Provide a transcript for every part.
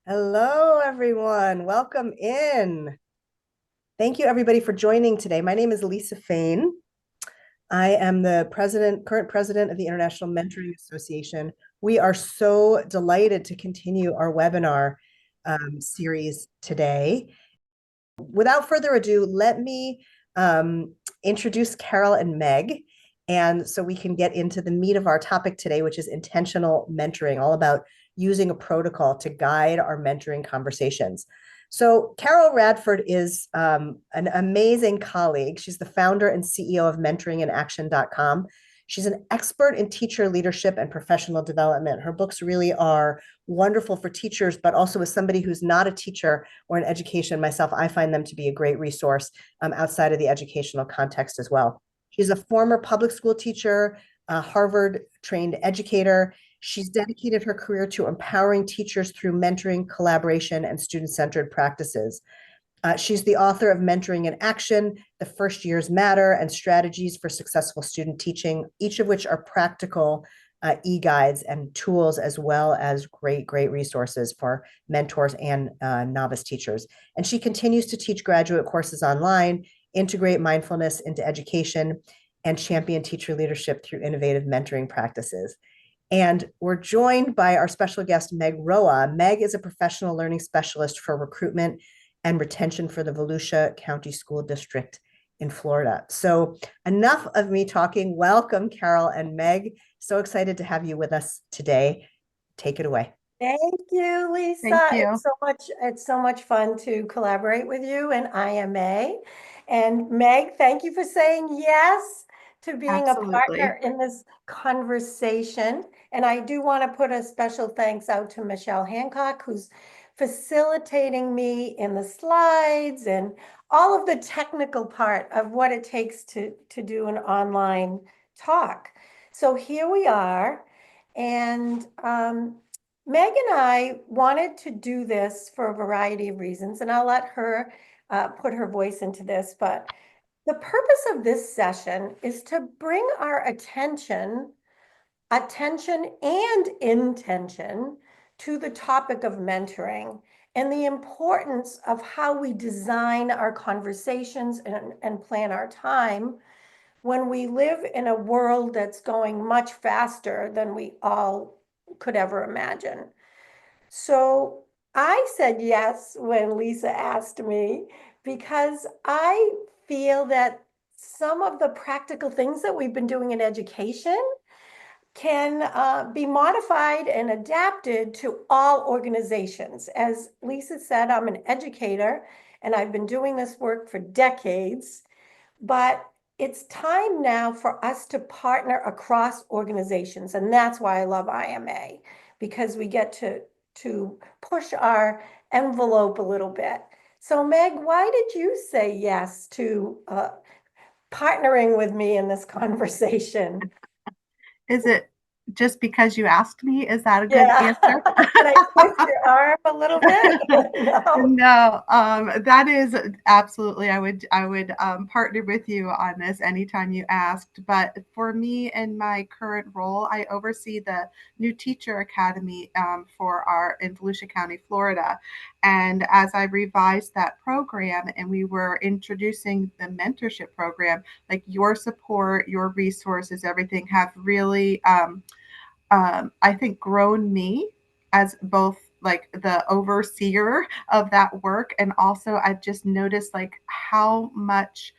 Hello, everyone. Welcome in. Thank you, everybody, for joining today. My name is Lisa Fain. I am the current president of the International Mentoring Association. We are so delighted to continue our webinar series today. Without further ado, let me introduce Carol and Meg. And so we can get into the meat of our topic today, which is intentional mentoring, all about using a protocol to guide our mentoring conversations. So Carol Radford is an amazing colleague. She's the founder and CEO of mentoringinaction.com. She's an expert in teacher leadership and professional development. Her books really are wonderful for teachers, but also as somebody who's not a teacher or in education myself, I find them to be a great resource outside of the educational context as well. She's a former public school teacher, a Harvard trained educator. She's dedicated her career to empowering teachers through mentoring, collaboration, and student-centered practices. She's the author of Mentoring in Action, The First Years Matter, and Strategies for Successful Student Teaching, each of which are practical e-guides and tools, as well as great resources for mentors and novice teachers. And she continues to teach graduate courses online, integrate mindfulness into education, and champion teacher leadership through innovative mentoring practices. And we're joined by our special guest, Meg Roa. Meg is a professional learning specialist for recruitment and retention for the Volusia County School District in Florida. So enough of me talking. Welcome, Carol and Meg. So excited to have you with us today. Take it away. Thank you, Thank Lisa. you. It's so much fun to collaborate with you and IMA. And Meg, thank you for saying yes to being a Absolutely. partner in this conversation. And I do want to put a special thanks out to Michelle Hancock, who's facilitating me in the slides and all of the technical part of what it takes to do an online talk. So here we are. And Meg and I wanted to do this for a variety of reasons, and I'll let her put her voice into this. But the purpose of this session is to bring our attention and intention to the topic of mentoring and the importance of how we design our conversations and plan our time when we live in a world that's going much faster than we all could ever imagine. So I said yes when Lisa asked me because I feel that some of the practical things that we've been doing in education can be modified and adapted to all organizations. As Lisa said, I'm an educator and I've been doing this work for decades, but it's time now for us to partner across organizations. And that's why I love IMA, because we get to push our envelope a little bit. So Meg, why did you say yes to partnering with me in this conversation? Is it just because you asked me? Is that a good Yeah. answer? Can I twist your arm a little bit? No. No, that is absolutely. I would partner with you on this anytime you asked. But for me, in my current role, I oversee the new teacher academy for our in Volusia County, Florida. And as I revised that program, and we were introducing the mentorship program, like your support, your resources, everything have really I think grown me as both like the overseer of that work, and also I've just noticed like how much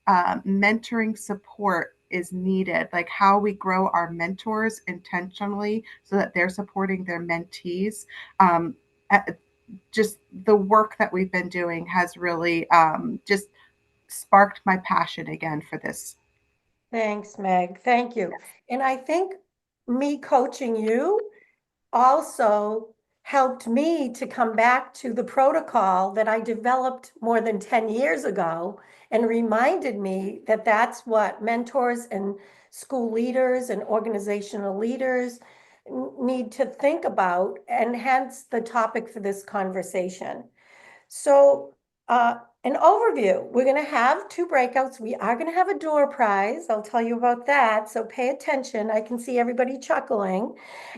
mentoring support is needed, like how we grow our mentors intentionally so that they're supporting their mentees. um, just the work that we've been doing has really just sparked my passion again for this. Thanks, Meg. Thank you. And I think me coaching you also helped me to come back to the protocol that I developed more than 10 years ago and reminded me that that's what mentors and school leaders and organizational leaders need to think about, and hence the topic for this conversation. So an overview. We're going to have 2 breakouts. We are going to have a door prize. I'll tell you about that. So pay attention. I can see everybody chuckling.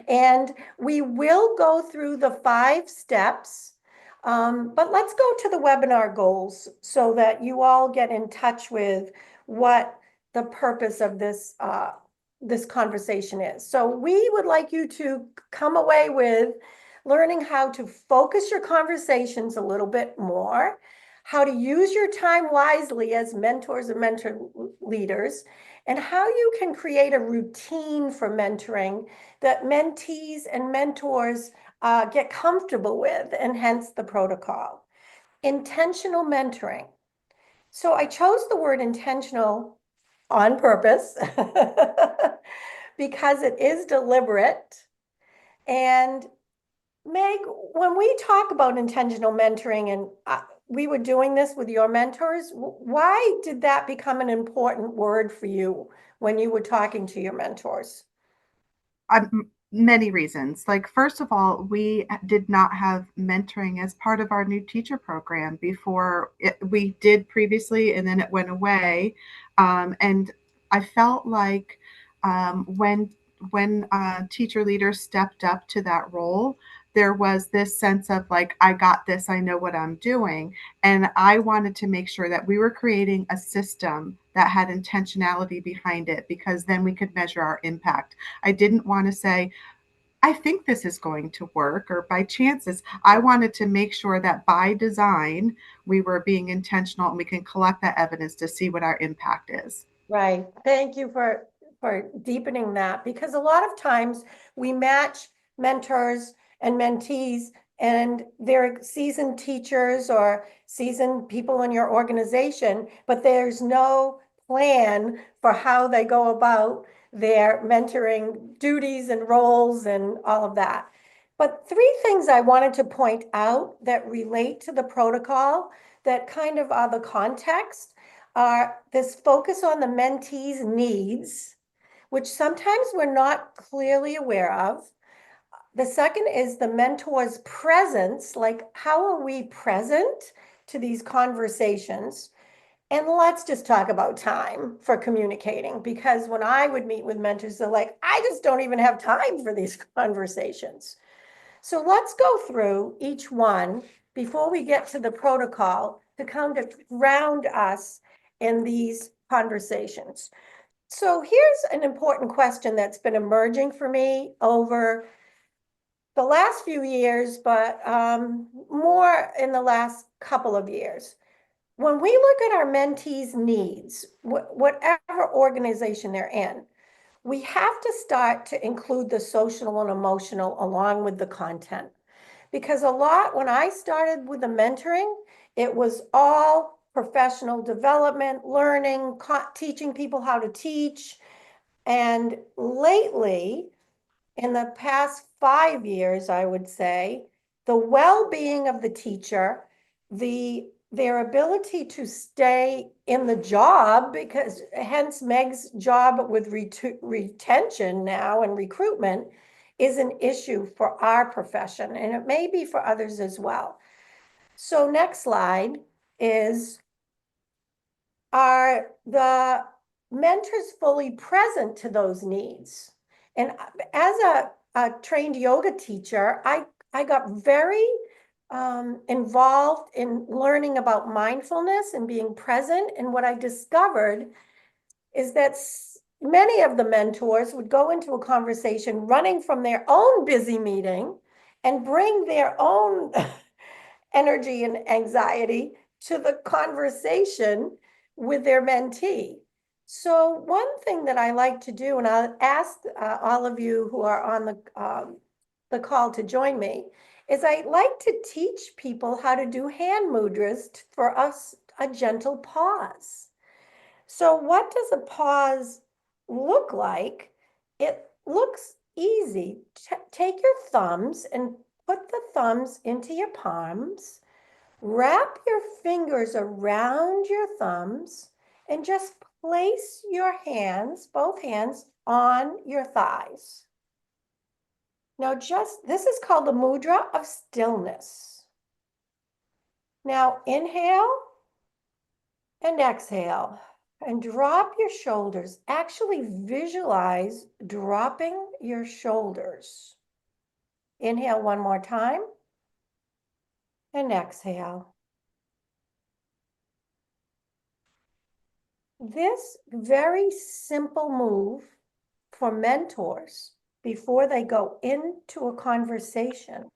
And we will go through the 5 steps. But let's go to the webinar goals so that you all get in touch with what the purpose of this conversation is. So we would like you to come away with learning how to focus your conversations a little bit more, how to use your time wisely as mentors and mentor leaders, and how you can create a routine for mentoring that mentees and mentors get comfortable with, and hence the protocol. Intentional mentoring. So I chose the word intentional on purpose because it is deliberate. And Meg, when we talk about intentional mentoring, and we were doing this with your mentors, why did that become an important word for you when you were talking to your mentors? Many reasons. Like, first of all, we did not have mentoring as part of our new teacher program before. We did previously, and then it went away. And I felt like when teacher leaders stepped up to that role, there was this sense of like, I got this, I know what I'm doing. And I wanted to make sure that we were creating a system that had intentionality behind it, because then we could measure our impact. I didn't want to say, I think this is going to work, or by chances. I wanted to make sure that by design, we were being intentional and we can collect that evidence to see what our impact is. Right. Thank you for deepening that, because a lot of times we match mentors and mentees, and they're seasoned teachers or seasoned people in your organization, but there's no plan for how they go about their mentoring duties and roles and all of that. But 3 things I wanted to point out that relate to the protocol that kind of are the context are this focus on the mentee's needs, which sometimes we're not clearly aware of. The second is the mentor's presence, like how are we present to these conversations? And let's just talk about time for communicating, because when I would meet with mentors, they're like, I just don't even have time for these conversations. So let's go through each one before we get to the protocol to kind of ground us in these conversations. So here's an important question that's been emerging for me over the last few years, but more in the last couple of years. When we look at our mentees' needs, whatever organization they're in, we have to start to include the social and emotional along with the content. Because when I started with the mentoring, it was all professional development, learning, teaching people how to teach. And lately, in the past 5 years, I would say, the well-being of the teacher, their ability to stay in the job, because hence Meg's job with retention now and recruitment is an issue for our profession, and it may be for others as well. So next slide is, are the mentors fully present to those needs? And as a trained yoga teacher, I got very involved in learning about mindfulness and being present. And what I discovered is that many of the mentors would go into a conversation running from their own busy meeting and bring their own energy and anxiety to the conversation with their mentee. So one thing that I like to do, and I'll ask all of you who are on the call to join me, is I like to teach people how to do hand mudras for us, a gentle pause. So what does a pause look like? It looks easy. Take your thumbs and put the thumbs into your palms. Wrap your fingers around your thumbs and just place your hands, both hands, on your thighs. Now this is called the mudra of stillness. Now inhale and exhale and drop your shoulders. Actually visualize dropping your shoulders. Inhale one more time and exhale. This very simple move for mentors before they go into a conversation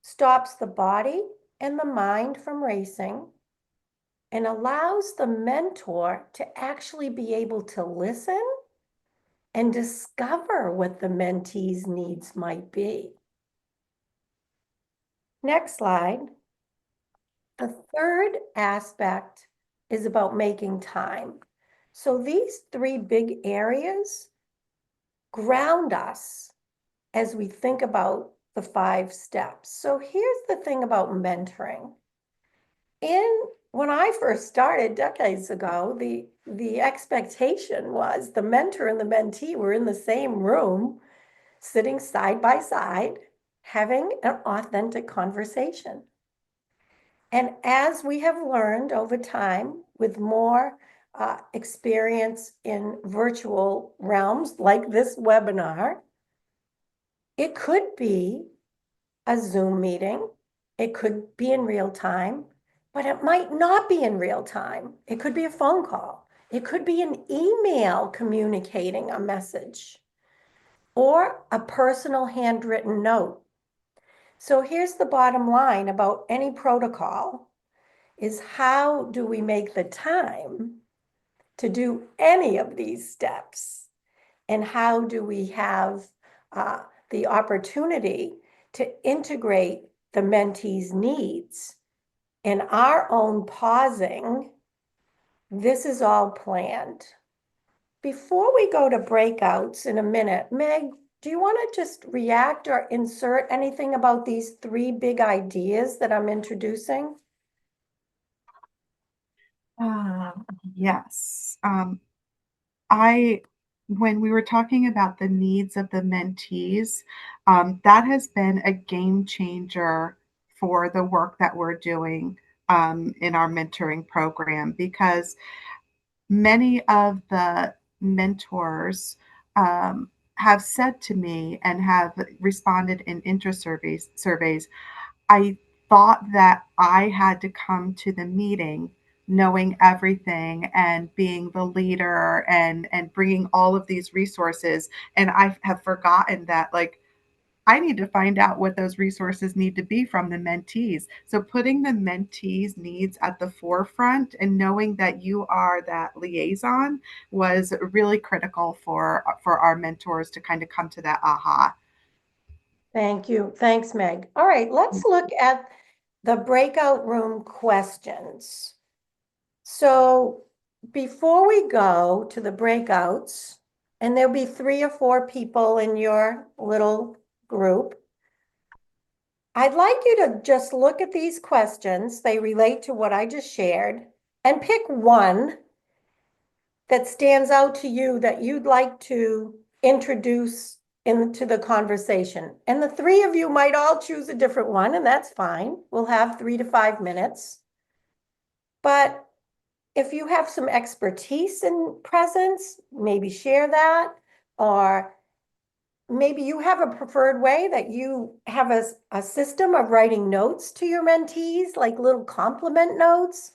stops the body and the mind from racing and allows the mentor to actually be able to listen and discover what the mentee's needs might be. Next slide. The third aspect is about making time. So these three big areas ground us as we think about the 5 steps. So here's the thing about mentoring. When I first started decades ago, the expectation was the mentor and the mentee were in the same room, sitting side by side, having an authentic conversation. And as we have learned over time, with more experience in virtual realms like this webinar, it could be a Zoom meeting, it could be in real time, but it might not be in real time. It could be a phone call. It could be an email communicating a message or a personal handwritten note. So here's the bottom line about any protocol is how do we make the time to do any of these steps? And how do we have the opportunity to integrate the mentee's needs in our own pausing? This is all planned. Before we go to breakouts in a minute, Meg, do you want to just react or insert anything about these 3 big ideas that I'm introducing? Uh, yes. I, when we were talking about the needs of the mentees, that has been a game changer for the work that we're doing in our mentoring program because many of the mentors have said to me and have responded in interest surveys, I thought that I had to come to the meeting knowing everything and being the leader and bringing all of these resources, and I have forgotten that, like, I need to find out what those resources need to be from the mentees. So putting the mentees' needs at the forefront and knowing that you are that liaison was really critical for our mentors to kind of come to that aha. Thank you. Thanks, Meg. All right, let's look at the breakout room questions. So before we go to the breakouts, and there'll be 3 or 4 people in your little group, I'd like you to just look at these questions. They relate to what I just shared, and pick one that stands out to you that you'd like to introduce into the conversation. And the 3 of you might all choose a different one, and that's fine. We'll have 3 to 5 minutes. But if you have some expertise in presence, maybe share that, or maybe you have a preferred way that you have a system of writing notes to your mentees, like little compliment notes.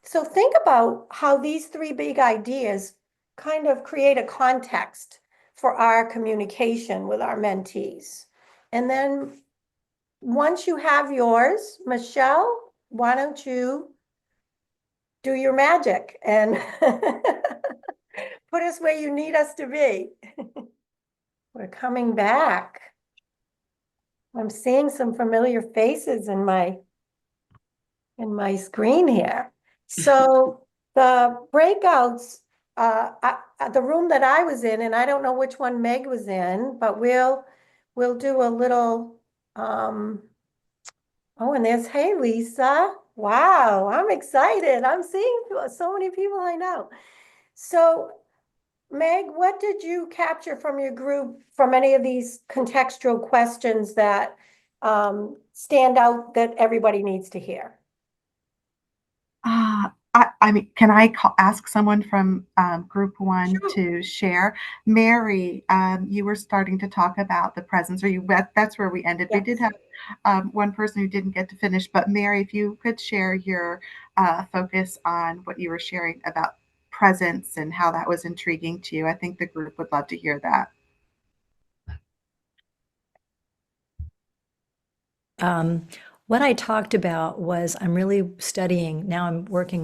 So think about how these 3 big ideas kind of create a context for our communication with our mentees. And then once you have yours, Michelle, why don't you do your magic and put us where you need us to be. We're coming back. I'm seeing some familiar faces in my screen here. So the breakouts, the room that I was in, and I don't know which one Meg was in, but we'll do a little, oh, and there's, hey, Lisa. Wow, I'm excited. I'm seeing so many people I know. So Meg, what did you capture from your group from any of these contextual questions that stand out that everybody needs to hear? I mean, can I ask someone from group one Sure. to share? Mary, you were starting to talk about the presence, or that's where we ended. We did Yes. have one person who didn't get to finish, but Mary, if you could share your focus on what you were sharing about presence and how that was intriguing to you, I think the group would love to hear that. What I talked about was I'm really studying, now I'm working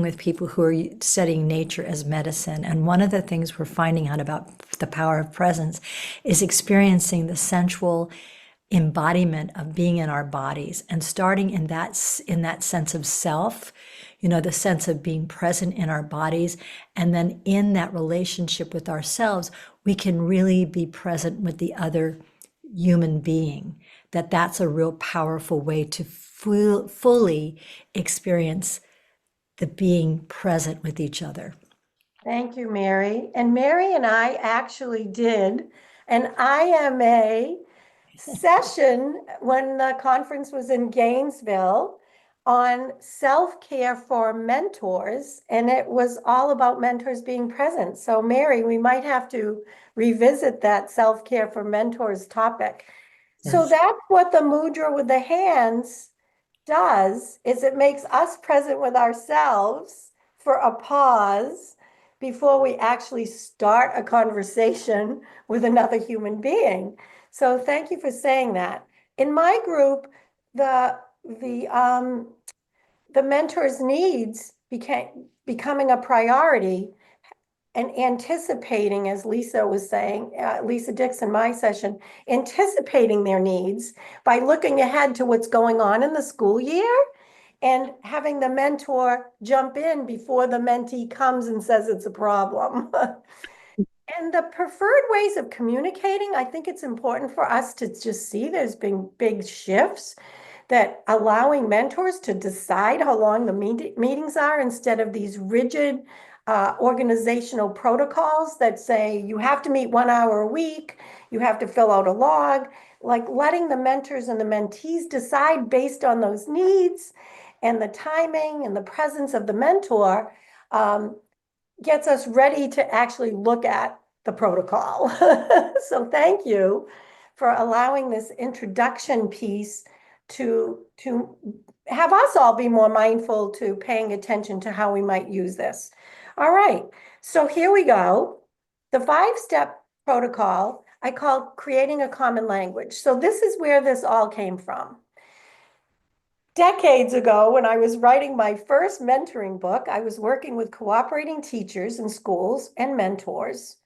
with people who are studying nature as medicine. And one of the things we're finding out about the power of presence is experiencing the sensual embodiment of being in our bodies and starting in that sense of self, the sense of being present in our bodies. And then in that relationship with ourselves, we can really be present with the other human being. That's a real powerful way to fully experience the being present with each other. Thank you, Mary. And Mary and I actually did an IMA session when the conference was in Gainesville on self-care for mentors, and it was all about mentors being present. So Mary, we might have to revisit that self-care for mentors topic. So Yes. that's what the mudra with the hands does, is it makes us present with ourselves for a pause before we actually start a conversation with another human being. So thank you for saying that. In my group, the the um, the mentor's needs becoming a priority and anticipating, as Lisa was saying, Lisa Dixon, my session, anticipating their needs by looking ahead to what's going on in the school year and having the mentor jump in before the mentee comes and says it's a problem. And the preferred ways of communicating, I think it's important for us to just see there's been big shifts that allowing mentors to decide how long the meetings are instead of these rigid organizational protocols that say you have to meet 1 hour a week, you have to fill out a log, like letting the mentors and the mentees decide based on those needs and the timing and the presence of the mentor. Gets us ready to actually look at the protocol. So thank you for allowing this introduction piece to have us all be more mindful to paying attention to how we might use this. All right, so here we go. The 5-step protocol I call creating a common language. So this is where this all came from. Decades ago, when I was writing my first mentoring book, I was working with cooperating teachers in schools and mentors.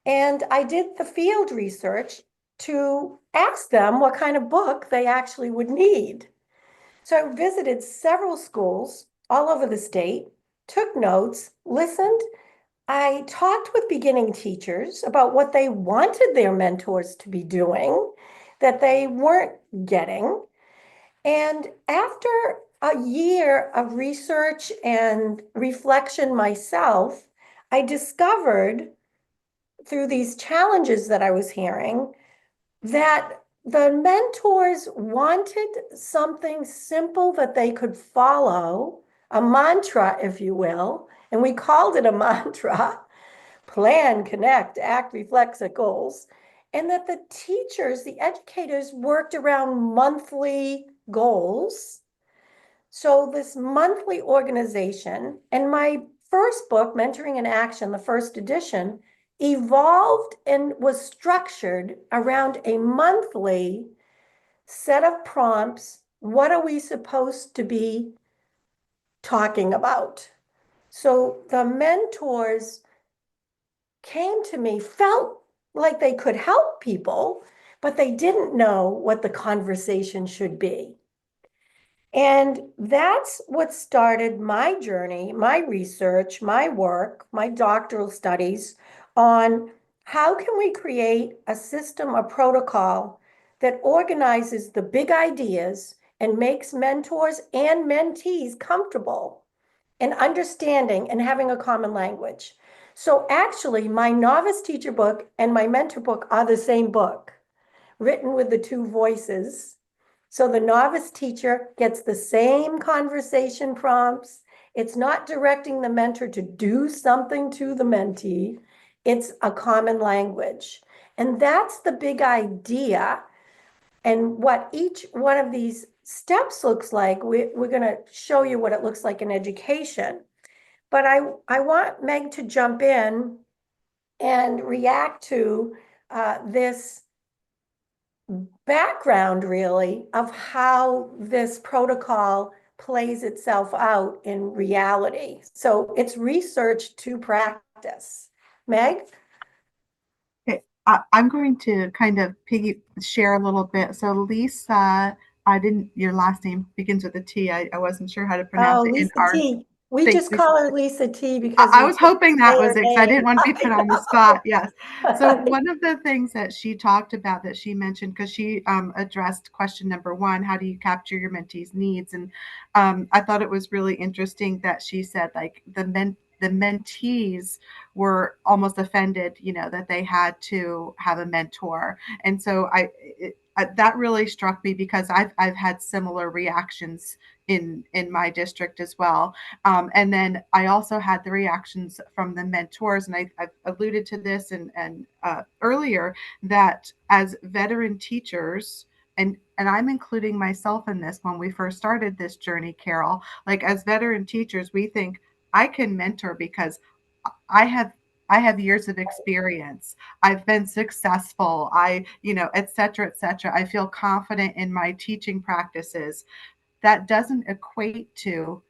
And I did the field research to ask them what kind of book they actually would need. So I visited several schools all over the state, took notes, listened. I talked with beginning teachers about what they wanted their mentors to be doing that they weren't getting. And after a year of research and reflection myself, I discovered through these challenges that I was hearing that the mentors wanted something simple that they could follow, a mantra, if you will, and we called it a mantra: plan, connect, act, reflect, set goals. And that the teachers, the educators, worked around monthly goals. So this monthly organization, and my first book, Mentoring in Action, the first edition, evolved and was structured around a monthly set of prompts. What are we supposed to be talking about? So the mentors came to me, felt like they could help people, but they didn't know what the conversation should be. And that's what started my journey, my research, my work, my doctoral studies on how can we create a system, a protocol that organizes the big ideas and makes mentors and mentees comfortable and understanding and having a common language. So actually, my novice teacher book and my mentor book are the same book, written with the two voices. So the novice teacher gets the same conversation prompts. It's not directing the mentor to do something to the mentee. It's a common language. And that's the big idea. And what each one of these steps looks like, we're going to show you what it looks like in education. But I want Meg to jump in and react to this background, really, of how this protocol plays itself out in reality. So it's research to practice. Meg? Okay, I'm going to kind of share a little bit. So Lisa, your last name begins with a T. I wasn't sure how to pronounce Oh, it in Lisa our, T. We thanks, just Lisa. call her Lisa T because I we was can't hoping that say was her it because I didn't name. want to be put on the I spot. Yes. So know. one of the things that she talked about that she mentioned, because she addressed question number one, how do you capture your mentees' needs? And I thought it was really interesting that she said like the mentees were almost offended, that they had to have a mentor. And so that really struck me because I've had similar reactions in my district as well. And then I also had the reactions from the mentors, and I've alluded to this and earlier, that as veteran teachers, and I'm including myself in this, when we first started this journey, Carol, like as veteran teachers, we think I can mentor because I have I have years of experience. I've been successful. Et cetera, et cetera. I feel confident in my teaching practices. That doesn't equate to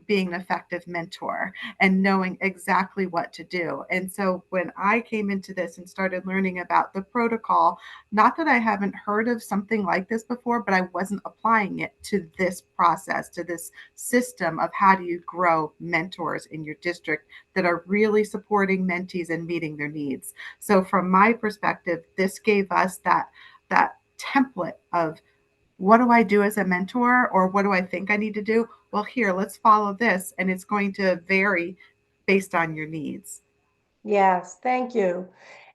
being an effective mentor and knowing exactly what to do. And so when I came into this and started learning about the protocol, not that I haven't heard of something like this before, but I wasn't applying it to this process, to this system of how do you grow mentors in your district that are really supporting mentees and meeting their needs. So from my perspective, this gave us that template of what do I do as a mentor, or what do I think I need to do? Well, here, let's follow this. And it's going to vary based on your needs. Yes, thank you.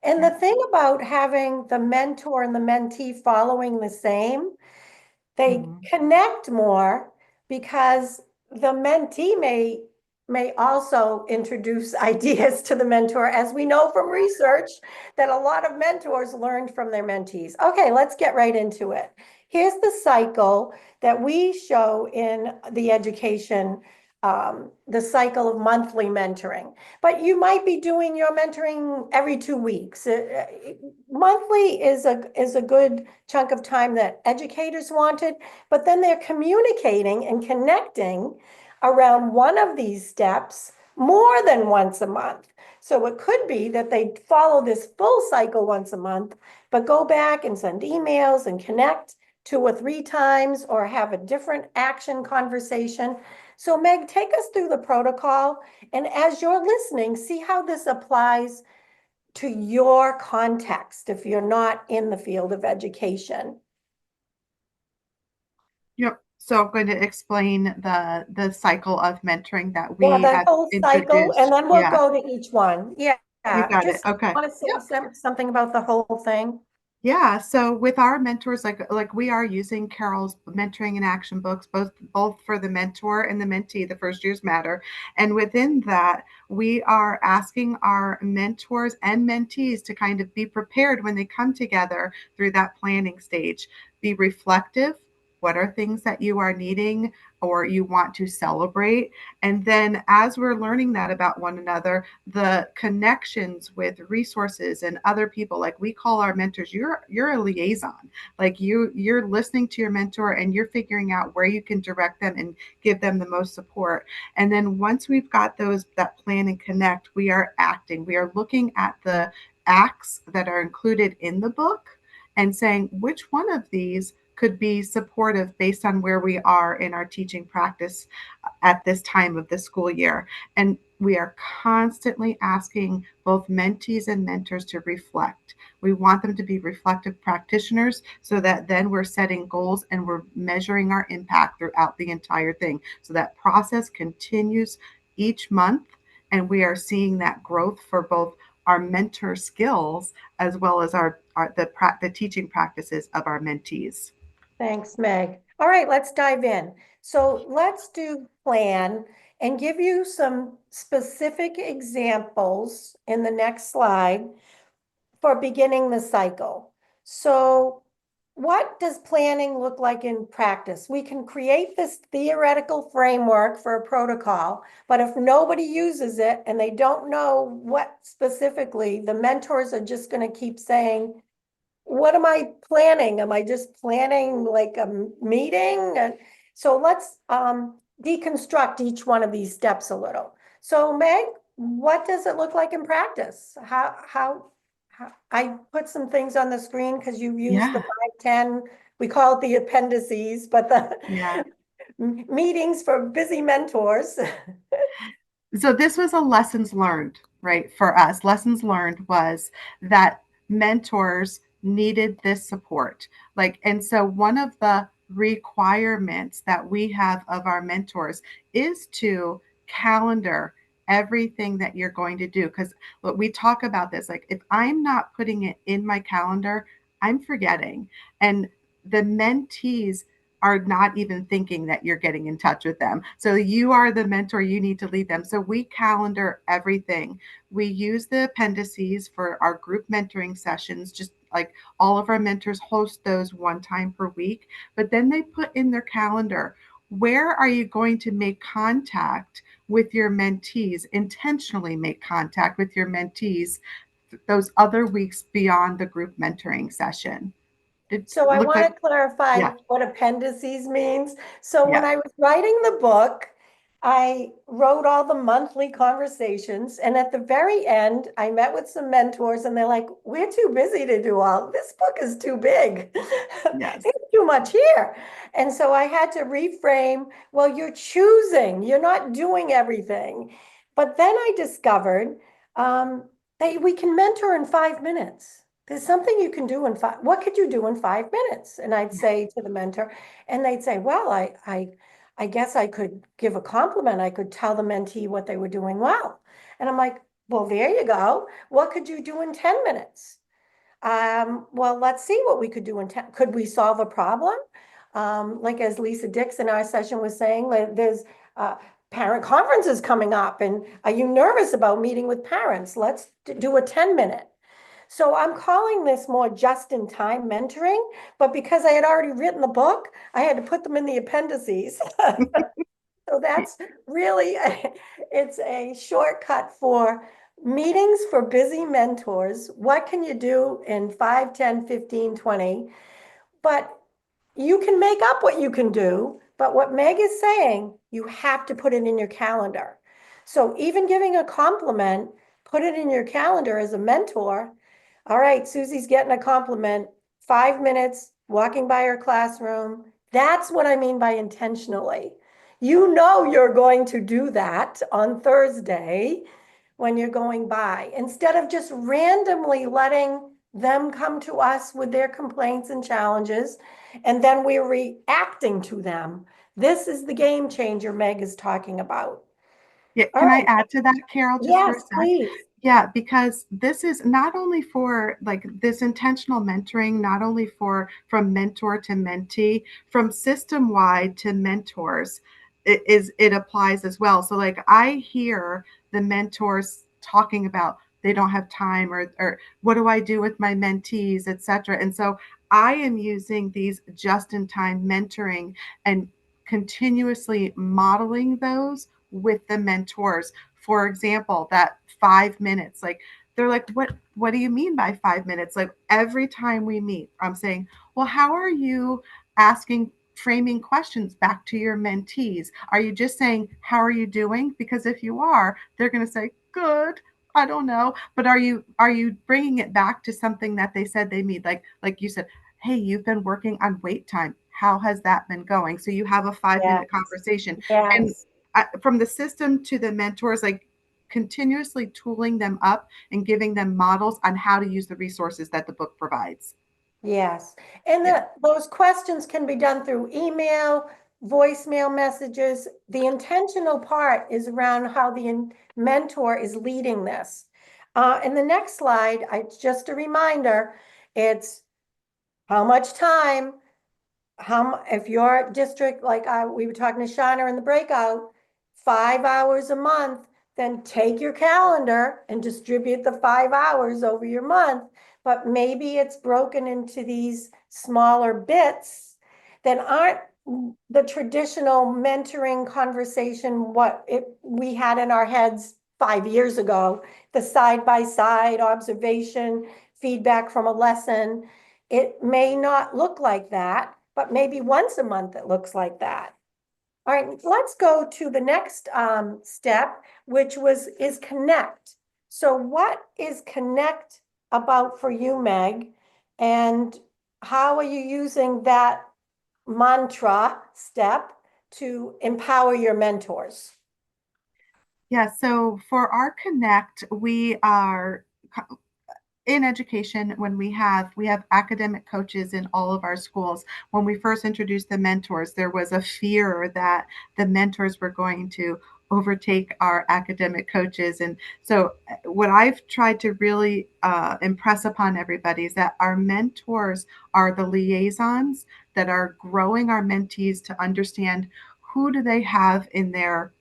And the Yeah. thing about having the mentor and the mentee following the same, they Mhm. connect more because the mentee may also introduce ideas to the mentor, as we know from research that a lot of mentors learned from their mentees. Okay, let's get right into it. Here's the cycle that we show in the education, the cycle of monthly mentoring. But you might be doing your mentoring every 2 weeks. Monthly is a good chunk of time that educators wanted, but then they're communicating and connecting around one of these steps more than once a month. So it could be that they follow this full cycle once a month, but go back and send emails and connect 2 or 3 times or have a different action conversation. So Meg, take us through the protocol. And as you're listening, see how this applies to your context if you're not in the field of education. Yep. So I'm going to explain the cycle of mentoring that Yeah, we that have whole cycle, and introduced. then we'll Yeah, go to each one. Yeah, you got it. just Okay. want to Yep. say something about the whole thing. Yeah, so with our mentors, like we are using Carol's mentoring and action books, both for the mentor and the mentee, the first years matter. And within that, we are asking our mentors and mentees to kind of be prepared when they come together through that planning stage. Be reflective. What are things that you are needing or you want to celebrate? And then as we're learning that about one another, the connections with resources and other people, like we call our mentors, you're a liaison. Like you're listening to your mentor and you're figuring out where you can direct them and give them the most support. And then once we've got that plan and connect, we are acting. We are looking at the acts that are included in the book and saying which one of these could be supportive based on where we are in our teaching practice at this time of the school year. And we are constantly asking both mentees and mentors to reflect. We want them to be reflective practitioners so that then we're setting goals and we're measuring our impact throughout the entire thing. So that process continues each month, and we are seeing that growth for both our mentor skills as well as the teaching practices of our mentees. Thanks, Meg. All right, let's dive in. So let's do plan and give you some specific examples in the next slide for beginning the cycle. So what does planning look like in practice? We can create this theoretical framework for a protocol, but if nobody uses it and they don't know what specifically, the mentors are just going to keep saying, what am I planning? Am I just planning like a meeting? And so let's deconstruct each one of these steps a little. So Meg, what does it look like in practice? How I put some things on the screen because you used the Yeah. 510, we call it the appendices, but the Yeah. meetings for busy mentors. So this was a lessons learned, right? For us, lessons learned was that mentors needed this support. Like, and so one of the requirements that we have of our mentors is to calendar everything that you're going to do. Because we talk about this, like if I'm not putting it in my calendar, I'm forgetting. And the mentees are not even thinking that you're getting in touch with them. So you are the mentor, you need to lead them. So we calendar everything. We use the appendices for our group mentoring sessions, just like all of our mentors host those one time per week, but then they put in their calendar, where are you going to make contact with your mentees, intentionally make contact with your mentees those other weeks beyond the group mentoring session. It So I looked want like, to clarify yeah, what appendices means. So when yeah, I was writing the book, I wrote all the monthly conversations. And at the very end, I met with some mentors and they're like, we're too busy to do all, this book is too big. yes. There's too much here. And so I had to reframe, well, you're choosing, you're not doing everything. But then I discovered that we can mentor in 5 minutes. There's something you can do in five. What could you do in 5 minutes? And I'd say to the mentor, and they'd say, well, I guess I could give a compliment. I could tell the mentee what they were doing well. And I'm like, well, there you go. What could you do in 10 minutes? Well, let's see what we could do in 10. Could we solve a problem? Like as Lisa Dix in our session was saying, there's parent conferences coming up. And are you nervous about meeting with parents? Let's do a 10-minute. So I'm calling this more just-in-time mentoring, but because I had already written the book, I had to put them in the appendices. So that's really, it's a shortcut for meetings for busy mentors. What can you do in 5, 10, 15, 20? But you can make up what you can do, but what Meg is saying, you have to put it in your calendar. So even giving a compliment, put it in your calendar as a mentor. All right, Susie's getting a compliment, 5 minutes, walking by her classroom. That's what I mean by intentionally. You know you're going to do that on Thursday when you're going by, instead of just randomly letting them come to us with their complaints and challenges, and then we're reacting to them. This is the game changer Meg is talking about. Yeah, All can I right. add to that, Carol, just for a Yes, sec? please. Yeah, because this is not only for like this intentional mentoring, not only for from mentor to mentee, from system wide to mentors, it applies as well. So like I hear the mentors talking about they don't have time or what do I do with my mentees, etc. And so I am using these just in time mentoring and continuously modeling those with the mentors. For example, that 5 minutes, like they're like, what do you mean by 5 minutes? Like every time we meet, I'm saying, well, how are you asking framing questions back to your mentees? Are you just saying, how are you doing? Because if you are, they're going to say, good. I don't know, but are you bringing it back to something that they said they need? Like you said, hey, you've been working on wait time. How has that been going? So you have a 5 minute Yes, conversation. And yes. from the system to the mentors, like continuously tooling them up and giving them models on how to use the resources that the book provides. Yes. And Yeah. those questions can be done through email, voicemail messages. The intentional part is around how the mentor is leading this. In the next slide, just a reminder, it's how much time, if your district, like we were talking to Shauna in the breakout, 5 hours a month, then take your calendar and distribute the 5 hours over your month. But maybe it's broken into these smaller bits that aren't the traditional mentoring conversation, we had in our heads 5 years ago, the side-by-side observation, feedback from a lesson. It may not look like that, but maybe once a month it looks like that. All right, let's go to the next step, which is connect. So what is connect about for you, Meg? And how are you using that mantra step to empower your mentors? Yeah, so for our Connect, we are in education when we have academic coaches in all of our schools. When we first introduced the mentors, there was a fear that the mentors were going to overtake our academic coaches. And so what I've tried to really impress upon everybody is that our mentors are the liaisons that are growing our mentees to understand who do they have in their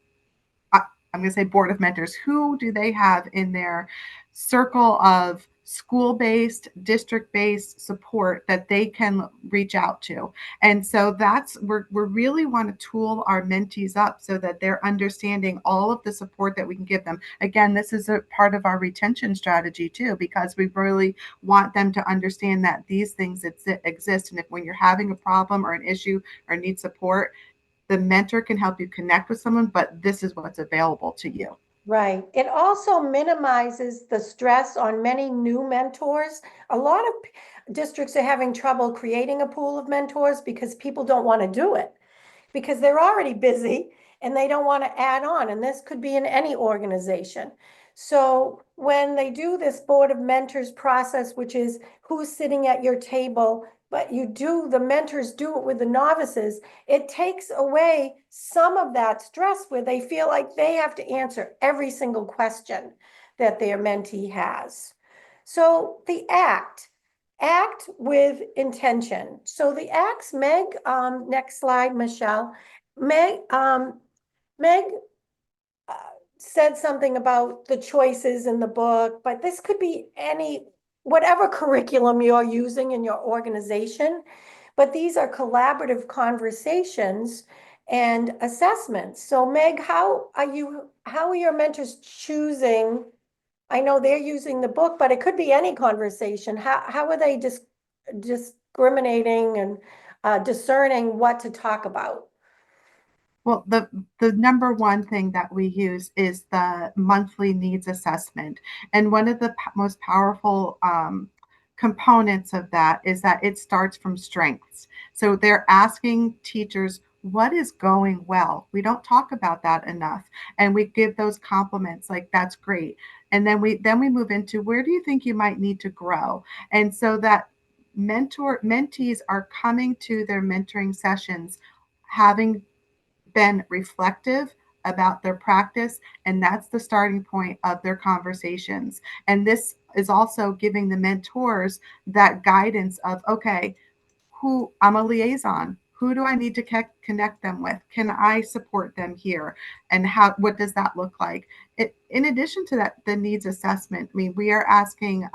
I'm going to say board of mentors. Who do they have in their circle of school-based, district-based support that they can reach out to? And so we really want to tool our mentees up so that they're understanding all of the support that we can give them. Again, this is a part of our retention strategy too, because we really want them to understand that these things exist. And if when you're having a problem or an issue or need support, the mentor can help you connect with someone, but this is what's available to you. Right. It also minimizes the stress on many new mentors. A lot of districts are having trouble creating a pool of mentors because people don't want to do it, because they're already busy and they don't want to add on. And this could be in any organization. So when they do this board of mentors process, which is who's sitting at your table, but the mentors do it with the novices, it takes away some of that stress where they feel like they have to answer every single question that their mentee has. So the act with intention. So the acts, Meg, next slide, Michelle. Meg said something about the choices in the book, but this could be whatever curriculum you're using in your organization. But these are collaborative conversations and assessments. So Meg, how are your mentors choosing? I know they're using the book, but it could be any conversation. How are they discriminating and discerning what to talk about? Well, the number one thing that we use is the monthly needs assessment. And one of the most powerful components of that is that it starts from strengths. So they're asking teachers, what is going well? We don't talk about that enough. And we give those compliments like, that's great. And then we move into, where do you think you might need to grow? And so that mentees are coming to their mentoring sessions having been reflective about their practice, and that's the starting point of their conversations. And this is also giving the mentors that guidance of, okay, who I'm a liaison. Who do I need to connect them with? Can I support them here? And what does that look like? In addition to that, the needs assessment, I mean, we are asking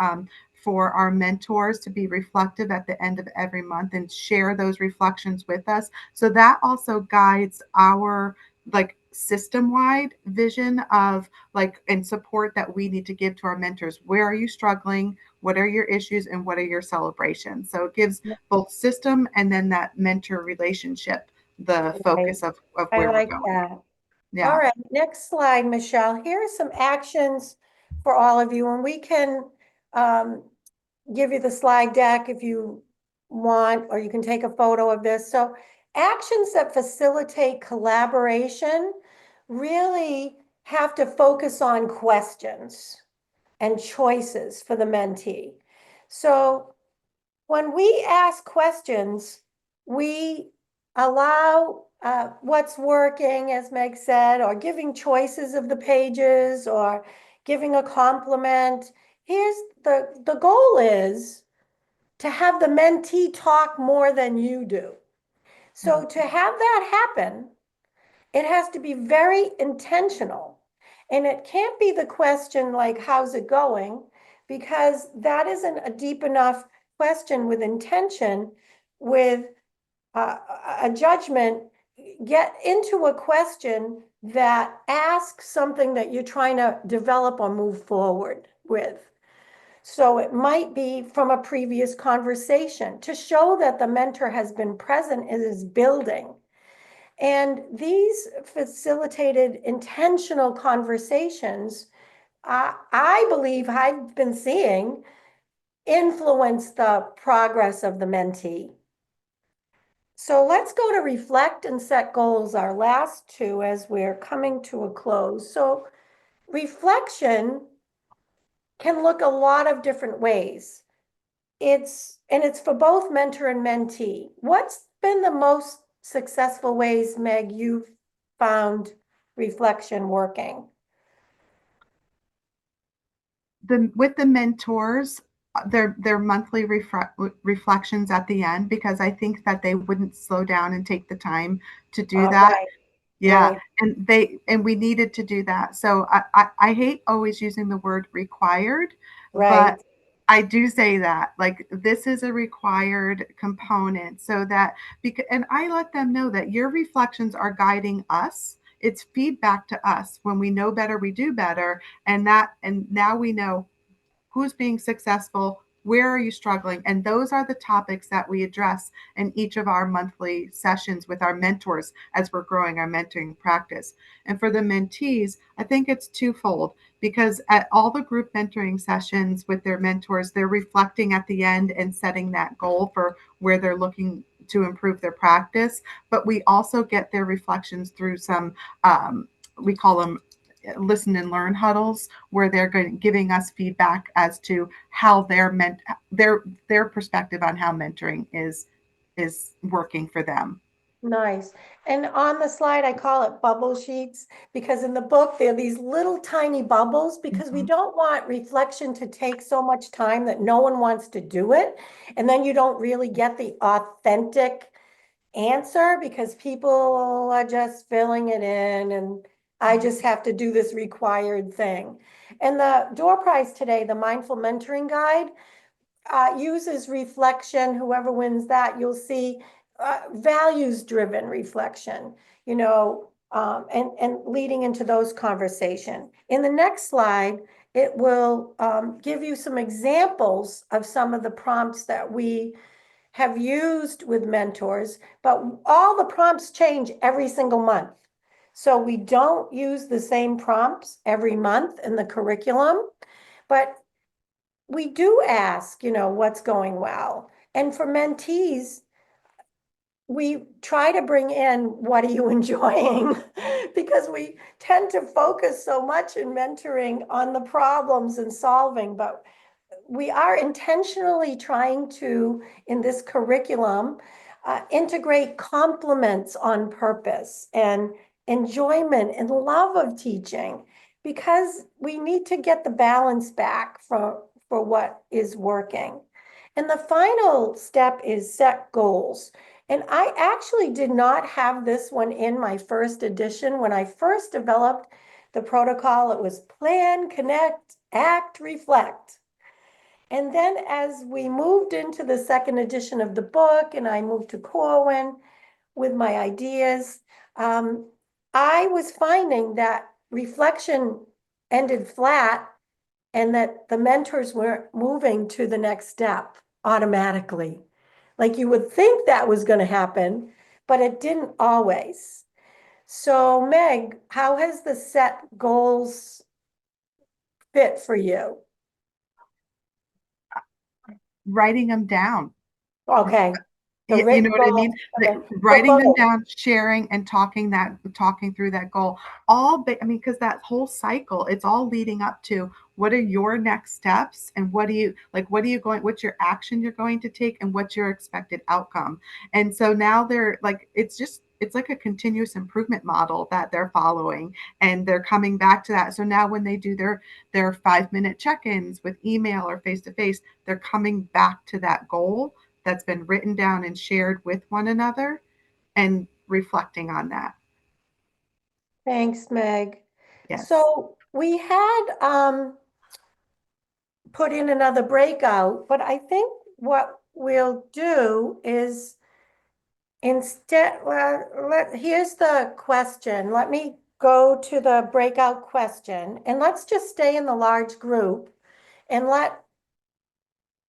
for our mentors to be reflective at the end of every month and share those reflections with us. So that also guides our system-wide vision of and support that we need to give to our mentors. Where are you struggling? What are your issues and what are your celebrations? So it gives both system and then that mentor relationship the focus of I where we're like going. that. Yeah. All right, next slide, Michelle. Here are some actions for all of you, and we can give you the slide deck if you want, or you can take a photo of this. So actions that facilitate collaboration really have to focus on questions and choices for the mentee. So when we ask questions, we allow what's working, as Meg said, or giving choices of the pages, or giving a compliment. Here's the goal is to have the mentee talk more than you do. So to have that happen, it has to be very intentional. And it can't be the question like, how's it going? Because that isn't a deep enough question with intention, with a judgment. Get into a question that asks something that you're trying to develop or move forward with. So it might be from a previous conversation to show that the mentor has been present and is building. And these facilitated intentional conversations, I believe I've been seeing, influence the progress of the mentee. So let's go to reflect and set goals, our last two, as we're coming to a close. So reflection can look a lot of different ways. It's for both mentor and mentee. What's been the most successful ways, Meg, you've found reflection working? With the mentors, their monthly reflections at the end, because I think that they wouldn't slow down and take the time to do that. Right, Yeah, right, and we needed to do that. So I hate always using the word required, right. but I do say that, like, this is a required component, so that, because, and I let them know that your reflections are guiding us. It's feedback to us. When we know better, we do better. And now we know who's being successful, where are you struggling, and those are the topics that we address in each of our monthly sessions with our mentors as we're growing our mentoring practice. And for the mentees, I think it's twofold, because at all the group mentoring sessions with their mentors, they're reflecting at the end and setting that goal for where they're looking to improve their practice. But we also get their reflections through some, we call them listen and learn huddles, where they're giving us feedback as to how their perspective on how mentoring is working for them. Nice. And on the slide, I call it bubble sheets, because in the book, there are these little tiny bubbles, because we Mhm. don't want reflection to take so much time that no one wants to do it. And then you don't really get the authentic answer, because people are just filling it in, and I just have to do this required thing. And the door prize today, the Mindful Mentoring Guide, uses reflection. Whoever wins that, you'll see values-driven reflection, and leading into those conversations. In the next slide, it will give you some examples of some of the prompts that we have used with mentors, but all the prompts change every single month. So we don't use the same prompts every month in the curriculum, but we do ask, what's going well. And for mentees, we try to bring in, what are you enjoying? Because we tend to focus so much in mentoring on the problems and solving, but we are intentionally trying to, in this curriculum, integrate compliments on purpose and enjoyment and love of teaching, because we need to get the balance back for what is working. And the final step is set goals. And I actually did not have this one in my first edition. When I first developed the protocol, it was plan, connect, act, reflect. And then as we moved into the second edition of the book, and I moved to Corwin with my ideas, I was finding that reflection ended flat, and that the mentors weren't moving to the next step automatically. Like you would think that was going to happen, but it didn't always. So, Meg, how has the set goals fit for you? Writing them down. Okay. The You know written what I goals mean? for Writing them both. down, sharing, and talking through that goal. I mean, because that whole cycle, it's all leading up to what are your next steps, and what's your action you're going to take, and what's your expected outcome. And so now they're like, it's like a continuous improvement model that they're following, and they're coming back to that. So now when they do their 5-minute check-ins with email or face to face, they're coming back to that goal that's been written down and shared with one another. and reflecting on that. Thanks, Meg. Yes. So we had put in another breakout, but I think what we'll do is instead, here's the question. Let me go to the breakout question, and let's just stay in the large group and let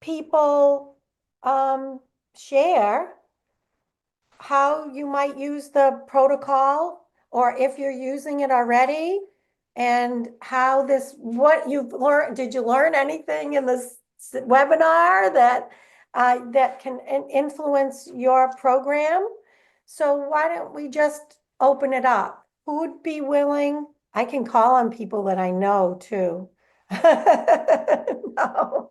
people share how you might use the protocol, or if you're using it already, and how this, what you've learned. Did you learn anything in this webinar that that can influence your program? So why don't we just open it up? Who would be willing? I can call on people that I know too. No.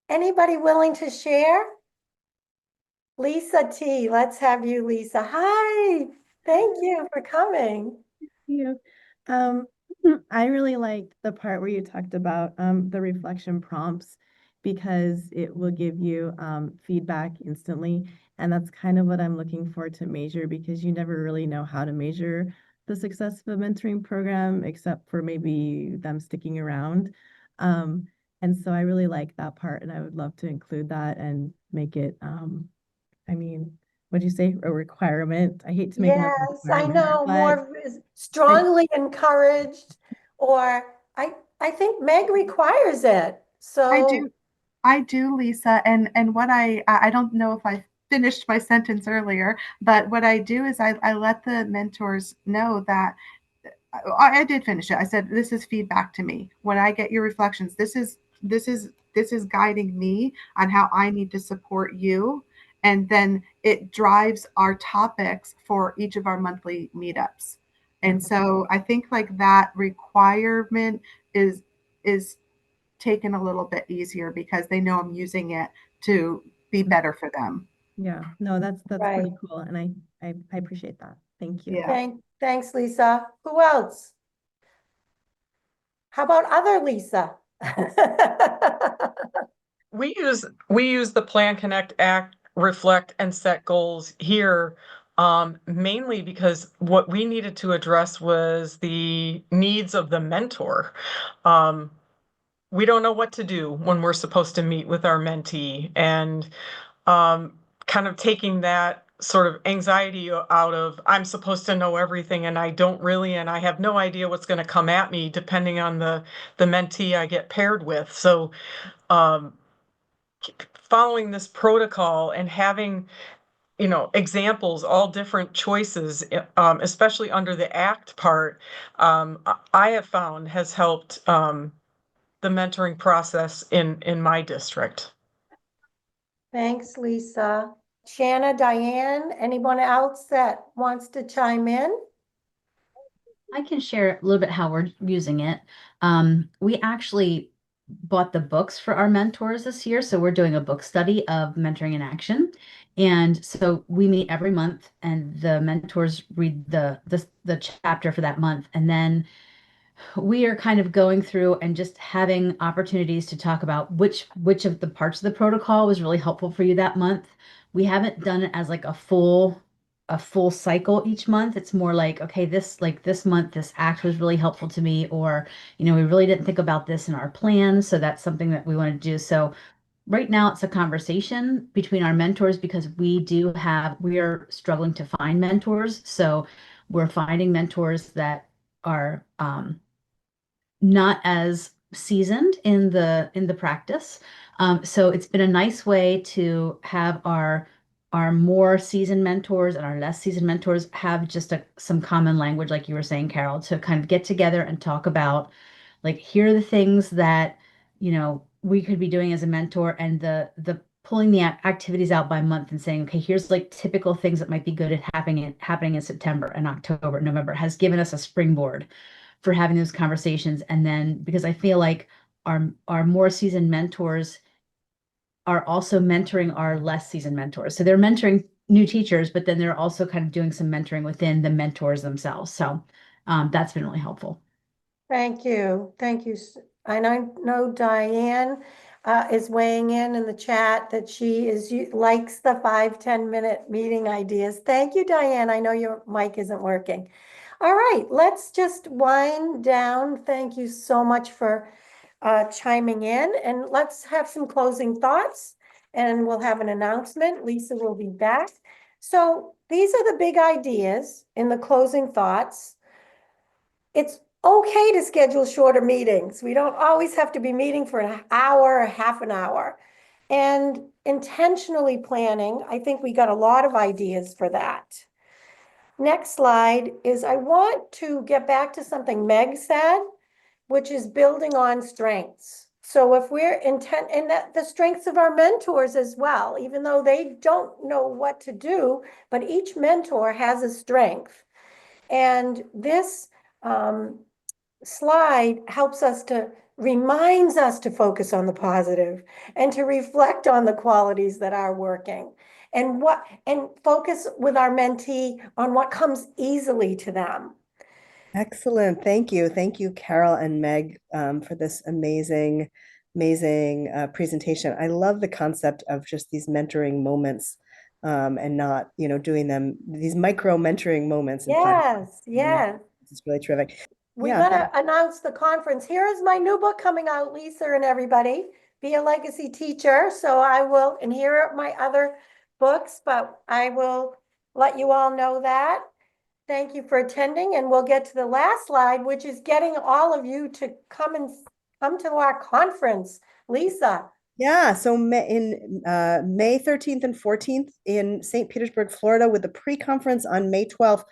Anybody willing to share? Lisa T, let's have you, Lisa. Hi, thank you for coming. You. Um, I really liked the part where you talked about the reflection prompts because it will give you feedback instantly. And that's kind of what I'm looking for to measure, because you never really know how to measure the success of a mentoring program except for maybe them sticking around. And so I really like that part, and I would love to include that and make it, I mean, what'd you say? A requirement? I hate to make it a Yes, I requirement, know, but more strongly encouraged, or I think Meg requires it. I So do. I do, Lisa. And what I don't know if I finished my sentence earlier, but what I do is I let the mentors know that I did finish it. I said, this is feedback to me. When I get your reflections, this is guiding me on how I need to support you. And then it drives our topics for each of our monthly meetups. And so I think like that requirement is taken a little bit easier because they know I'm using it to be better for them. yeah, no, that's right. pretty cool, and I appreciate that. Thank you. Yeah. Thanks, Lisa. Who else? How about other Lisa? We use the Plan, Connect, Act, Reflect, and Set goals here, mainly because what we needed to address was the needs of the mentor. We don't know what to do when we're supposed to meet with our mentee, and kind of taking that sort of anxiety out of, I'm supposed to know everything and I don't really, and I have no idea what's going to come at me depending on the mentee I get paired with. So following this protocol and having, examples, all different choices, especially under the ACT part, I have found has helped the mentoring process in my district. Thanks, Lisa. Shanna, Diane, anyone else that wants to chime in? I can share a little bit how we're using it. We actually bought the books for our mentors this year, so we're doing a book study of mentoring in action. And so we meet every month, and the mentors read the chapter for that month, and then we are kind of going through and just having opportunities to talk about which of the parts of the protocol was really helpful for you that month. We haven't done it as like a full cycle each month. It's more like, okay, this month this act was really helpful to me, or we really didn't think about this in our plan, so that's something that we want to do. So right now it's a conversation between our mentors, because we are struggling to find mentors. So we're finding mentors that are not as seasoned in the practice. So it's been a nice way to have our more seasoned mentors and our less seasoned mentors have just some common language, like you were saying, Carol, to kind of get together and talk about, like, here are the things that we could be doing as a mentor, and the pulling the activities out by month and saying, okay, here's like typical things that might be good at happening in September and October, November, has given us a springboard for having those conversations. And then, because I feel like our more seasoned mentors are also mentoring our less seasoned mentors. So they're mentoring new teachers, but then they're also kind of doing some mentoring within the mentors themselves. So that's been really helpful. Thank you. Thank you. And I know Diane, is weighing in the chat that she likes the 5-10 minute meeting ideas. Thank you, Diane. I know your mic isn't working. All right, let's just wind down. Thank you so much for chiming in, and let's have some closing thoughts, and we'll have an announcement. Lisa will be back. So these are the big ideas in the closing thoughts. It's okay to schedule shorter meetings. We don't always have to be meeting for an hour or half an hour. And intentionally planning, I think we got a lot of ideas for that. Next slide is I want to get back to something Meg said, which is building on strengths. So if we're intent, and that the strengths of our mentors as well, even though they don't know what to do, but each mentor has a strength. And this slide helps us reminds us to focus on the positive and to reflect on the qualities that are working and focus with our mentee on what comes easily to them. Excellent. Thank you. Thank you, Carol and Meg, for this amazing, amazing presentation. I love the concept of just these mentoring moments and not, doing them, these micro mentoring moments in 5 minutes. Yes. It's really terrific. We Yeah. gotta announce the conference. Here is my new book coming out, Lisa and everybody. Be a Legacy Teacher. So I will, and here are my other books, but I will let you all know that. Thank you for attending, and we'll get to the last slide, which is getting all of you to come to our conference. Lisa. Yeah, so in May 13th and 14th in St. Petersburg, Florida, with the pre-conference on May 12th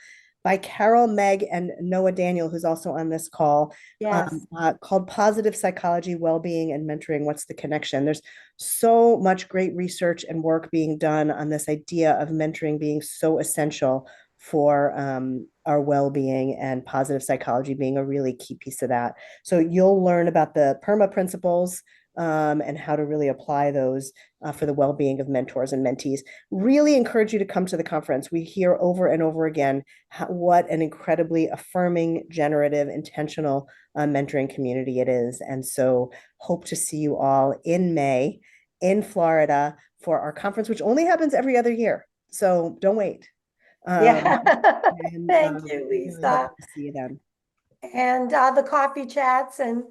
by Carol, Meg, and Noah Daniel, who's also on this call, Yes. called Positive Psychology, Wellbeing, and Mentoring. What's the connection? There's so much great research and work being done on this idea of mentoring being so essential for our well-being, and positive psychology being a really key piece of that. So you'll learn about the PERMA principles, and how to really apply those for the well-being of mentors and mentees. Really encourage you to come to the conference. We hear over and over again what an incredibly affirming, generative, intentional mentoring community it is. And so hope to see you all in May in Florida for our conference, which only happens every other year. So don't wait. Yeah. And, Thank you, really Lisa. hope to see you then. And the coffee chats, and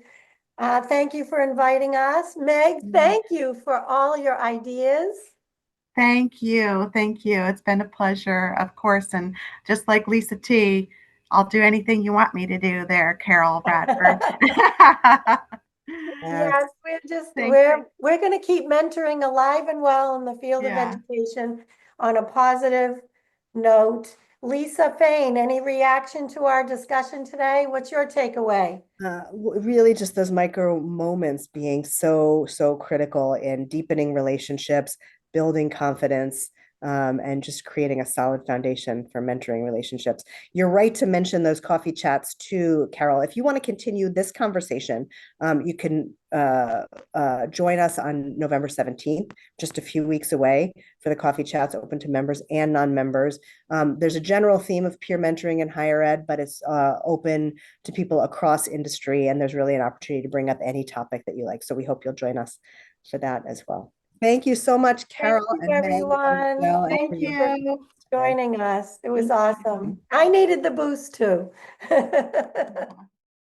thank you for inviting us. Meg, thank you for all your ideas. Thank you. Thank you. It's been a pleasure, of course. And just like Lisa T, I'll do anything you want me to do there, Carol Radford. Yes, Thank we're going to keep mentoring alive and well in the field of Yeah. education on a positive note. Lisa Fain, any reaction to our discussion today? What's your takeaway? Really just those micro moments being so critical in deepening relationships, building confidence, and just creating a solid foundation for mentoring relationships. You're right to mention those coffee chats too, Carol. If you want to continue this conversation, you can join us on November 17th, just a few weeks away, for the coffee chats open to members and non-members. There's a general theme of peer mentoring in higher ed, but it's open to people across industry, and there's really an opportunity to bring up any topic that you like. So we hope you'll join us for that as well. Thank you so much, Carol Thank you, and Meg, everyone. and Thank for you your for joining us. It was Thank you. awesome. I needed the boost too.